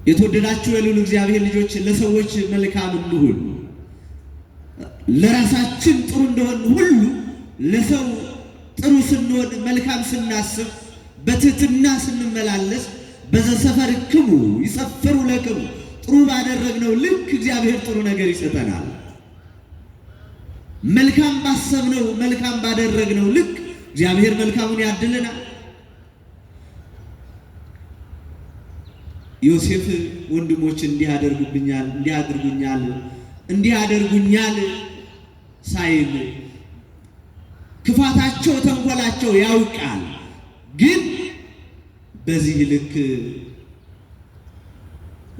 የተወደዳችሁ የልዑል እግዚአብሔር ልጆች ለሰዎች መልካም እንሁን። ለራሳችን ጥሩ እንደሆን ሁሉ ለሰው ጥሩ ስንሆን መልካም ስናስብ በትህትና ስንመላለስ በዘሰፈርክሙ ይሰፍሩ ለክሙ ጥሩ ባደረግነው ልክ እግዚአብሔር ጥሩ ነገር ይሰጠናል። መልካም ባሰብነው መልካም ባደረግነው ልክ እግዚአብሔር መልካሙን ያድለናል። ዮሴፍ ወንድሞች እንዲህ ያደርጉኛል ሳይል ክፋታቸው ተንኮላቸው ያውቃል፣ ግን በዚህ ልክ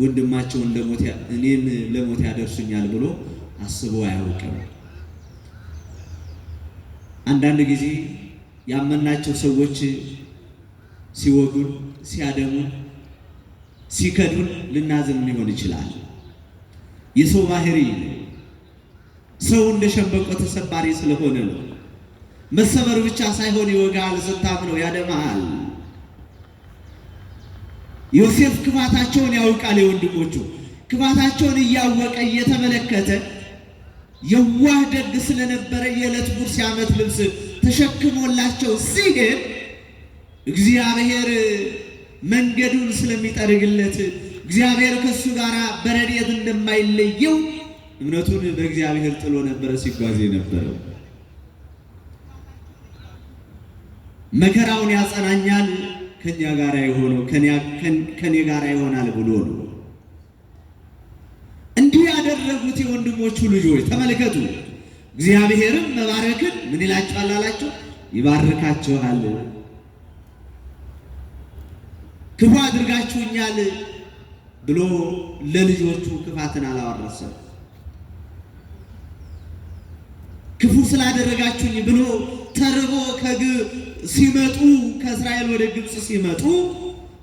ወንድማቸውን እኔን ለሞት ያደርሱኛል ብሎ አስቦ አያውቅም። አንዳንድ ጊዜ ያመናቸው ሰዎች ሲወጉን፣ ሲያደሙን፣ ሲከዱን ልናዝን ሊሆን ይችላል። የሰው ባህሪ ሰው እንደ ሸምበቆ ተሰባሪ ስለሆነ ነው። መሰበር ብቻ ሳይሆን ይወጋል፣ ስታምነው ያደማል። ዮሴፍ ክፋታቸውን ያውቃል። የወንድሞቹ ክፋታቸውን እያወቀ እየተመለከተ የዋህ ደግ ስለነበረ የዕለት ጉርስ የዓመት ልብስ ተሸክሞላቸው ሲሄድ እግዚአብሔር መንገዱን ስለሚጠርግለት እግዚአብሔር ከሱ ጋር በረድኤት እንደማይለየው እምነቱን በእግዚአብሔር ጥሎ ነበረ ሲጓዝ የነበረው። መከራውን ያጸናኛል ከኛ ጋር የሆነው ከኔ ጋር ይሆናል ብሎ ነው። እንዲህ ያደረጉት የወንድሞቹ ልጆች ተመልከቱ። እግዚአብሔርም መባረክን ምን ይላቸዋል አላቸው? ይባርካችኋል። ክፉ አድርጋችሁኛል ብሎ ለልጆቹ ክፋትን አላወረሰም። ክፉ ስላደረጋችሁኝ ብሎ ተርቦ ሲመጡ ከእስራኤል ወደ ግብፅ ሲመጡ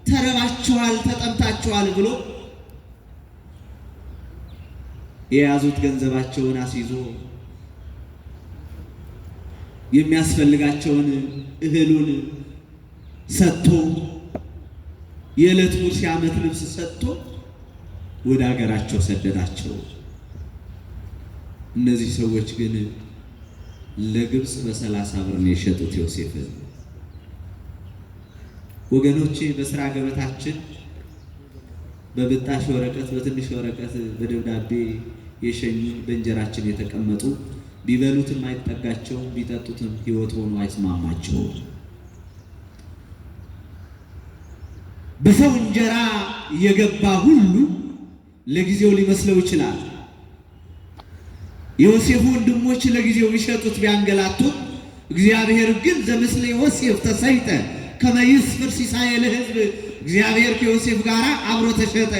ተረባችኋል፣ ተጠምታችኋል ብሎ የያዙት ገንዘባቸውን አስይዞ የሚያስፈልጋቸውን እህሉን ሰጥቶ የዕለት ጉርስ የዓመት ልብስ ሰጥቶ ወደ ሀገራቸው ሰደዳቸው። እነዚህ ሰዎች ግን ለግብፅ በ30 ብር ነው የሸጡት ዮሴፍን። ወገኖቼ በስራ ገበታችን በብጣሽ ወረቀት፣ በትንሽ ወረቀት፣ በደብዳቤ የሸኙን በእንጀራችን የተቀመጡ ቢበሉትም አይጠጋቸው፣ ቢጠጡትም ሕይወት ሆኖ አይስማማቸው። በሰው እንጀራ የገባ ሁሉ ለጊዜው ሊመስለው ይችላል። የዮሴፍ ወንድሞች ለጊዜው ቢሸጡት ቢያንገላቱት፣ እግዚአብሔር ግን ዘምስለ ዮሴፍ ተሰይጠ ከመ ይስፍር ሲሳየ ለሕዝብ እግዚአብሔር ከዮሴፍ ጋር አብሮ ተሸጠ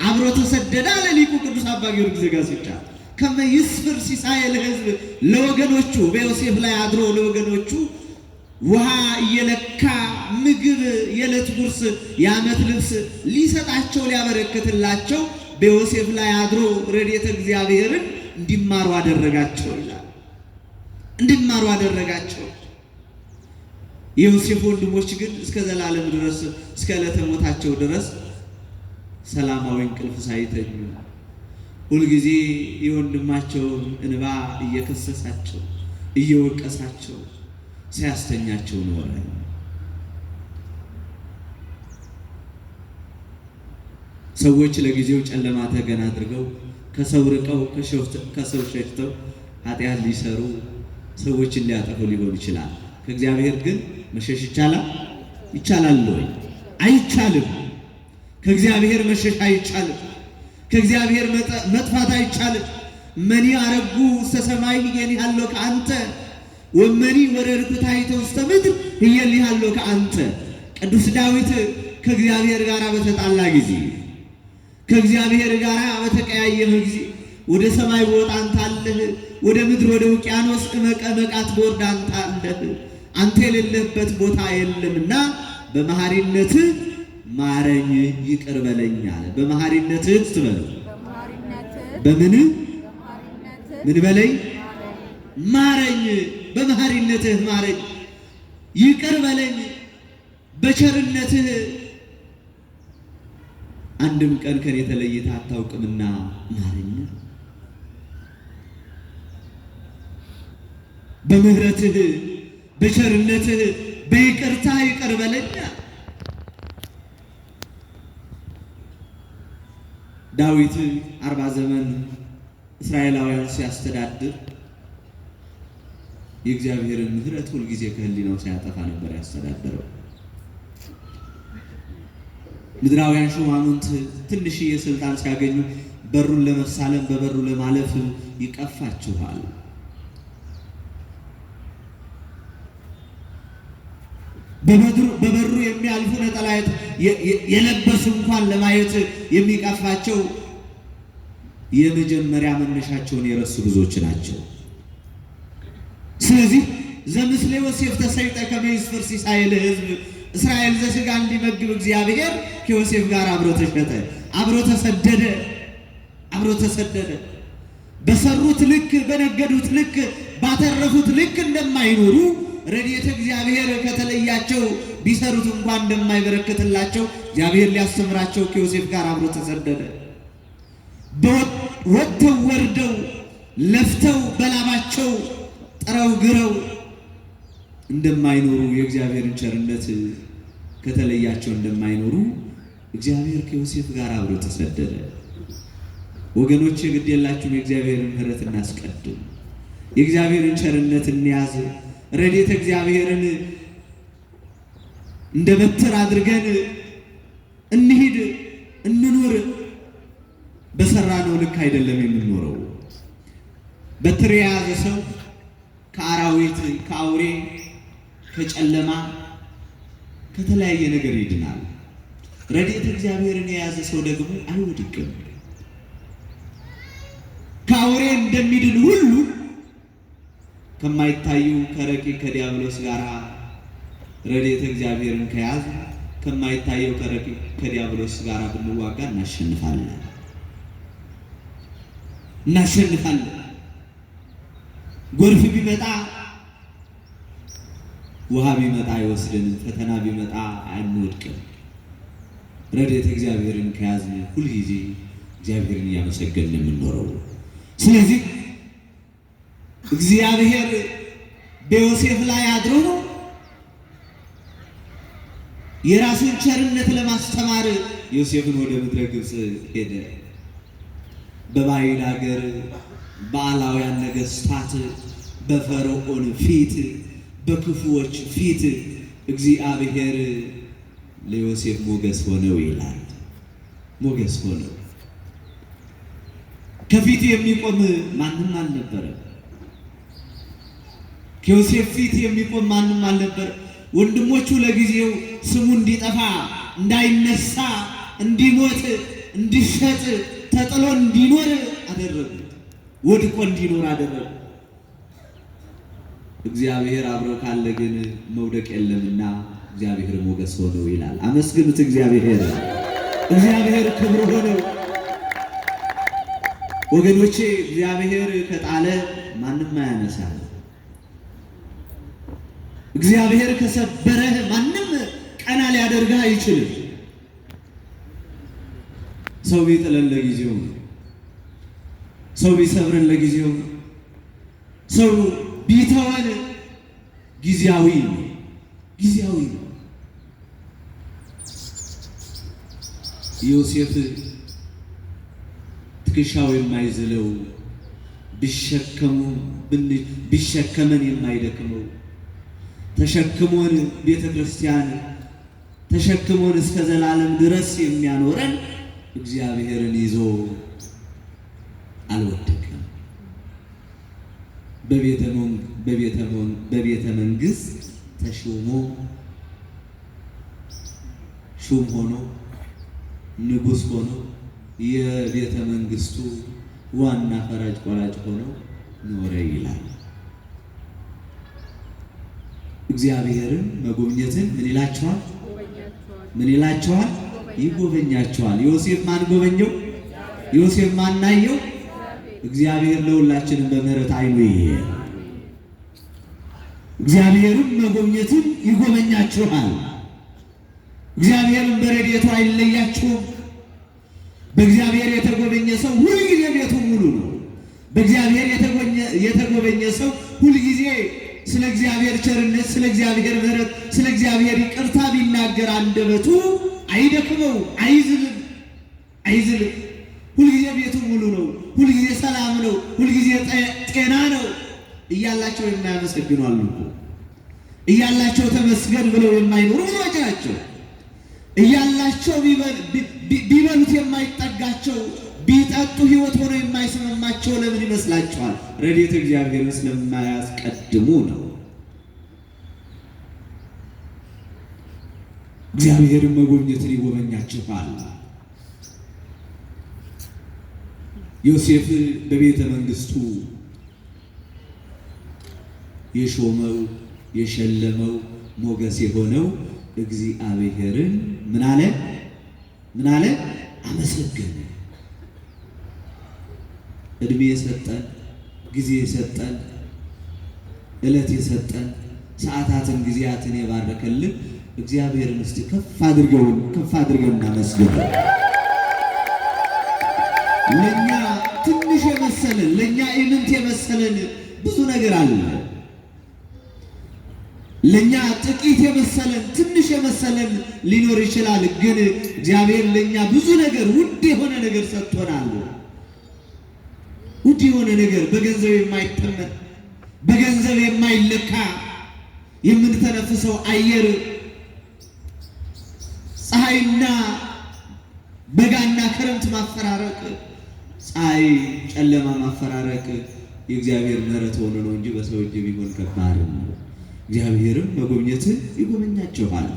አብሮ ተሰደደ አለ ሊቁ ቅዱስ አባ ጊዮርጊስ ዘጋስጫ። ከመ ይስፍር ሲሳየ ለሕዝብ ለወገኖቹ በዮሴፍ ላይ አድሮ ለወገኖቹ ውሃ እየለካ ምግብ የዕለት ጉርስ የዓመት ልብስ ሊሰጣቸው ሊያበረክትላቸው በዮሴፍ ላይ አድሮ ረድኤተ እግዚአብሔርን እንዲማሩ አደረጋቸው ይላል። እንዲማሩ አደረጋቸው። የዮሴፍ ወንድሞች ግን እስከ ዘላለም ድረስ እስከ ዕለተ ሞታቸው ድረስ ሰላማዊ እንቅልፍ ሳይተኙ ሁልጊዜ የወንድማቸውን እንባ እየከሰሳቸው እየወቀሳቸው ሲያስተኛቸው ኖረ። ሰዎች ለጊዜው ጨለማ ተገን አድርገው ከሰው ርቀው ከሰው ሸሽተው ኃጢአት ሊሰሩ ሰዎችን ሊያጠፉ ሊሆን ይችላል። ከእግዚአብሔር ግን መሸሽ ይቻላል? ይቻላል ወይ? አይቻልም። ከእግዚአብሔር መሸሽ አይቻልም። ከእግዚአብሔር መጥፋት አይቻልም። መኒ አረጉ ውስተ ሰማይ እየኒሃለሁ ከአንተ ወመኒ ወረድኩ ታሕተ ውስተ ምድር እየኒሃለሁ ከአንተ። ቅዱስ ዳዊት ከእግዚአብሔር ጋር በተጣላ ጊዜ ከእግዚአብሔር ጋር በተቀያየመ ጊዜ ወደ ሰማይ ብወጣ አንተ አለህ፣ ወደ ምድር ወደ ውቅያኖስ መቃት ብወርድ አንተ አለህ፣ አንተ የሌለህበት ቦታ የለምና በመሐሪነትህ ማረኝ ይቅር በለኝ አለ። በመሐሪነትህ ትበለው በምን ምን በለኝ ማረኝ፣ በመሐሪነትህ ማረኝ ይቅር በለኝ፣ በቸርነትህ አንድም ቀን ከኔ ተለይተህ አታውቅምና ማረኝ። በምህረትህ በቸርነትህ በይቅርታ ይቅር በለኝ። ዳዊት 40 ዘመን እስራኤላውያን ሲያስተዳድር የእግዚአብሔርን ምህረት ሁልጊዜ ከህሊናው ሳያጠፋ ነበር ያስተዳደረው። ምድራውያን ሹማምንት ትንሽዬ ስልጣን ሲያገኙ በሩን ለመሳለም በበሩ ለማለፍ ይቀፋችኋል። በበሩ የሚያልፉ ነጠላ የለበሱ እንኳን ለማየት የሚቀፋቸው የመጀመሪያ መነሻቸውን የረሱ ብዙዎች ናቸው። ስለዚህ ዘምስለ ዮሴፍ ተሰይጠ ከመ ይስፍር ሲሳይ ለሕዝብ እስራኤል ዘሥጋ እንዲመግብ እግዚአብሔር ከዮሴፍ ጋር አብሮ ተሸጠ፣ አብሮ ተሰደደ። በሰሩት ልክ በነገዱት ልክ ባተረፉት ልክ እንደማይኖሩ ረድኤተ እግዚአብሔር ከተለያቸው ቢሰሩት እንኳን እንደማይበረክትላቸው እግዚአብሔር ሊያስተምራቸው ከዮሴፍ ጋር አብሮ ተሰደደ። ወጥተው ወርደው ለፍተው በላባቸው ጥረው ግረው እንደማይኖሩ የእግዚአብሔርን ቸርነት ከተለያቸው እንደማይኖሩ እግዚአብሔር ከዮሴፍ ጋር አብሮ ተሰደደ። ወገኖቼ ግድ የላችሁም፣ የእግዚአብሔርን ምሕረት እናስቀድም፣ የእግዚአብሔርን ቸርነት እንያዝ። ረድኤተ እግዚአብሔርን እንደ በትር አድርገን እንሂድ፣ እንኑር። በሰራነው ልክ አይደለም የምንኖረው። በትር የያዘ ሰው ከአራዊት፣ ከአውሬ፣ ከጨለማ፣ ከተለያየ ነገር ይድናል። ረድኤተ እግዚአብሔርን የያዘ ሰው ደግሞ አይወድቅም። ከአውሬ እንደሚድን ሁሉ ከማይታዩ ከረቂቅ ከዲያብሎስ ጋር ረድኤተ እግዚአብሔርን ከያዝ ከማይታየው ከረቂቅ ከዲያብሎስ ጋር ብንዋጋ እናሸንፋለን። ጎርፍ ቢመጣ ውሃ ቢመጣ አይወስደንም። ፈተና ቢመጣ አንወድቅም። ረድኤተ እግዚአብሔርን ከያዝን ሁልጊዜ እግዚአብሔርን እያመሰገንን የምንኖረው። ስለዚህ እግዚአብሔር በዮሴፍ ላይ አድሮ የራሱን ቸርነት ለማስተማር ዮሴፍን ወደ ምድረ ግብፅ ሄደ። በባዕድ ሀገር በአላውያን ነገሥታት በፈርዖን ፊት በክፉዎች ፊት እግዚአብሔር ለዮሴፍ ሞገስ ሆነው ይላል። ሞገስ ሆነው ከፊት የሚቆም ማንም አልነበረም። ከዮሴፍ ፊት የሚቆም ማንም አልነበር። ወንድሞቹ ለጊዜው ስሙ እንዲጠፋ እንዳይነሳ፣ እንዲሞት፣ እንዲሸጥ፣ ተጥሎ እንዲኖር አደረጉ። ወድቆ እንዲኖር አደረጉ። እግዚአብሔር አብሮ ካለ ግን መውደቅ የለምና እግዚአብሔር ሞገስ ሆነው ይላል። አመስግኑት እግዚአብሔር። እግዚአብሔር ክብር ሆነው። ወገኖቼ እግዚአብሔር ከጣለ ማንም አያነሳል። እግዚአብሔር ከሰበረህ ማንም ቀና ሊያደርግህ አይችልም። ሰው ቢጥለን ለጊዜው ነው። ሰው ቢሰብረን ለጊዜው ነው። ሰው ቢተወን ጊዜያዊ ነው። ዮሴፍ ትከሻው የማይዝለው ቢሸከመን የማይደክመው ተሸክሞን ቤተ ክርስቲያን ተሸክሞን እስከ ዘላለም ድረስ የሚያኖረን እግዚአብሔርን ይዞ አልወደቀም። በቤተ መንግስት ተሾሞ ሹም ሆኖ ንጉሥ ሆኖ የቤተ መንግስቱ ዋና ፈራጅ ቆራጭ ሆኖ ኖረ ይላል። እግዚአብሔርን መጎብኘትን ምን ይላቸዋል? ይጎበኛቸዋል። ዮሴፍ ማን ጎበኘው? ዮሴፍ ማን ናየው? እግዚአብሔር ለሁላችንም በምህረት አይኑ ይሄ እግዚአብሔርን መጎብኘትን ይጎበኛችኋል። እግዚአብሔርን በረድኤቱ አይለያችሁም። በእግዚአብሔር የተጎበኘ ሰው ሁልጊዜ ቤቱ ሙሉ ነው። በእግዚአብሔር የተጎበኘ ሰው ሁልጊዜ ስለ እግዚአብሔር ቸርነት፣ ስለ እግዚአብሔር ምሕረት፣ ስለ እግዚአብሔር ይቅርታ ቢናገር አንደበቱ አይደክመው፣ አይዝልም። ሁልጊዜ ቤቱ ሙሉ ነው። ሁልጊዜ ሰላም ነው። ሁልጊዜ ጤና ነው። እያላቸው የማያመሰግኑ አሉ። እያላቸው ተመስገን ብለው የማይኖሩ ብዙዎች ናቸው። እያላቸው ቢበሉት የማይጠጋቸው፣ ቢጠጡ ሕይወት ሆኖ የማይስማማቸው ለምን ይመስላችኋል? ረድኤተ እግዚአብሔርን ስለማያስቀድሙ ነው። እግዚአብሔርን መጎብኘትን ይጎበኛችኋል። ዮሴፍ በቤተ መንግስቱ የሾመው የሸለመው ሞገስ የሆነው እግዚአብሔርን ምን አለ? አመሰገነ። እድሜ የሰጠን፣ ጊዜ የሰጠን፣ ዕለት የሰጠን፣ ሰዓታትን ጊዜያትን የባረከልን እግዚአብሔርን እስቲ ከፍ አድርገን እናመስግን። ለኛ ትንሽ የመሰለን፣ ለኛ ኢምንት የመሰለን ብዙ ነገር አለ። ለኛ ጥቂት የመሰለን፣ ትንሽ የመሰለን ሊኖር ይችላል። ግን እግዚአብሔር ለኛ ብዙ ነገር፣ ውድ የሆነ ነገር ሰጥቶናል። ውድ የሆነ ነገር፣ በገንዘብ የማይተመን፣ በገንዘብ የማይለካ፣ የምንተነፍሰው አየር፣ ፀሐይና በጋና ክረምት ማፈራረቅ፣ ፀሐይ ጨለማ ማፈራረቅ የእግዚአብሔር ምሕረት ሆኖ ነው እንጂ በሰው እጅ ቢሆን ከባድ ነው። እግዚአብሔርም መጎብኘትን ይጎበኛችኋል።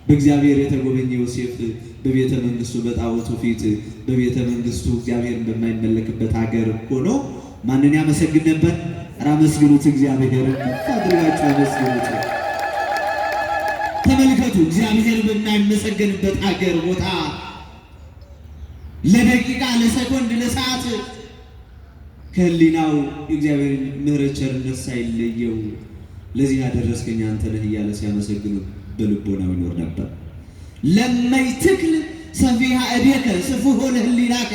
በእግዚአብሔር የተጎበኘ ዮሴፍ በቤተ መንግስቱ በጣዖቱ ፊት በቤተ መንግስቱ እግዚአብሔርን በማይመለክበት ሀገር ሆኖ ማንን ያመሰግን ነበር? አመስግኑት፣ እግዚአብሔርን ከፍ አድርጋችሁ አመስግኑት። ተመልከቱ፣ እግዚአብሔር በማይመሰገንበት ሀገር ቦታ ለደቂቃ፣ ለሰኮንድ፣ ለሰዓት ከህሊናው የእግዚአብሔርን ምሕረት ቸርነት ሳይለየው ለዚህ ያደረስከኝ አንተ ነህ እያለ ሲያመሰግኑ በልቦናው ይኖር ነበር። ለማይትክል ሰፊሃ እዴከ ስፉሆ ለህሊናከ፣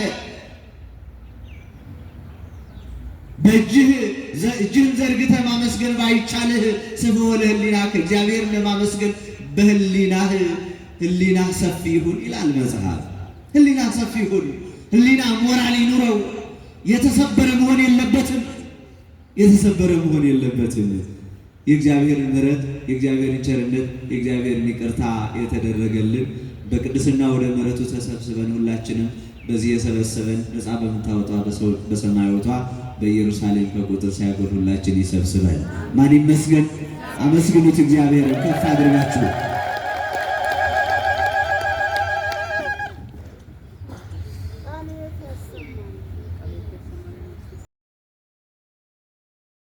እጅህን ዘርግተህ ማመስገን ባይቻልህ ስፉሆ ለህሊናከ፣ እግዚአብሔርን ለማመስገን ህሊናህ ሰፊ ይሁን ይላል መጽሐፍ። ህሊና ሰፊ ይሁን፣ ህሊና ሞራል ይኑረው። የተሰበረ መሆን የለበትም። የእግዚአብሔርን ምሕረት፣ የእግዚአብሔርን ቸርነት፣ የእግዚአብሔርን ይቅርታ የተደረገልን በቅድስና ወደ ምሕረቱ ተሰብስበን ሁላችንም በዚህ የሰበሰበን ነፃ በምታወጣ በሰማያዊቷ በኢየሩሳሌም ከቁጥር ሳይጎል ሁላችን ይሰብስበን። ማን ይመስገን? አመስግኑት እግዚአብሔርን ከፍ አድርጋችሁ።